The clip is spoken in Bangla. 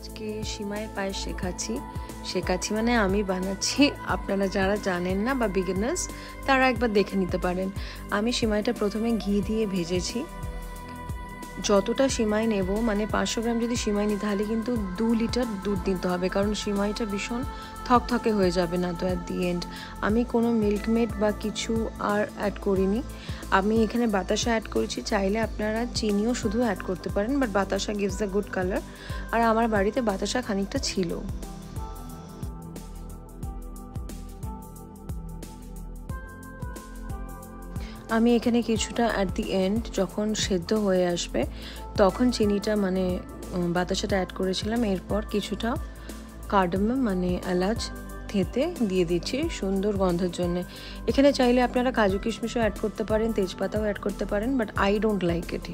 আজকে সিমাই পায়েস শেখাচ্ছি মানে আমি বানাচ্ছি। আপনারা যারা জানেন না বা বিগিনার্স তারা একবার দেখে নিতে পারেন। আমি সিমাইটা প্রথমে ঘি দিয়ে ভেজেছি। যতটা সিমাই নেব মানে 500 গ্রাম যদি সিমাই নিই তাহলে কিন্তু 2 লিটার দুধ নিতে হবে, কারণ সিমাইটা ভীষণ থকথকে হয়ে যাবে না তো অ্যাট দি এন্ড। আমি কোনো মিল্কমেড বা কিছু আর অ্যাড করিনি। আমি এখানে বাতাসা অ্যাড করেছি, চাইলে আপনারা চিনিও শুধু অ্যাড করতে পারেন, বাট বাতাসা গিভস দ্য গুড কালার। আর আমার বাড়িতে বাতাসা খানিকটা ছিল। আমি এখানে কিছুটা অ্যাট দি এন্ড যখন সেদ্ধ হয়ে আসবে তখন চিনিটা মানে বাতাসাটা অ্যাড করেছিলাম। এরপর কিছুটা কার্ডামম মানে এলাচ থেতে দিয়ে দিচ্ছি সুন্দর গন্ধের জন্য। এখানে চাইলে আপনারা কাজু কিশমিশও অ্যাড করতে পারেন, তেজপাতাও অ্যাড করতে পারেন, but I don't like it.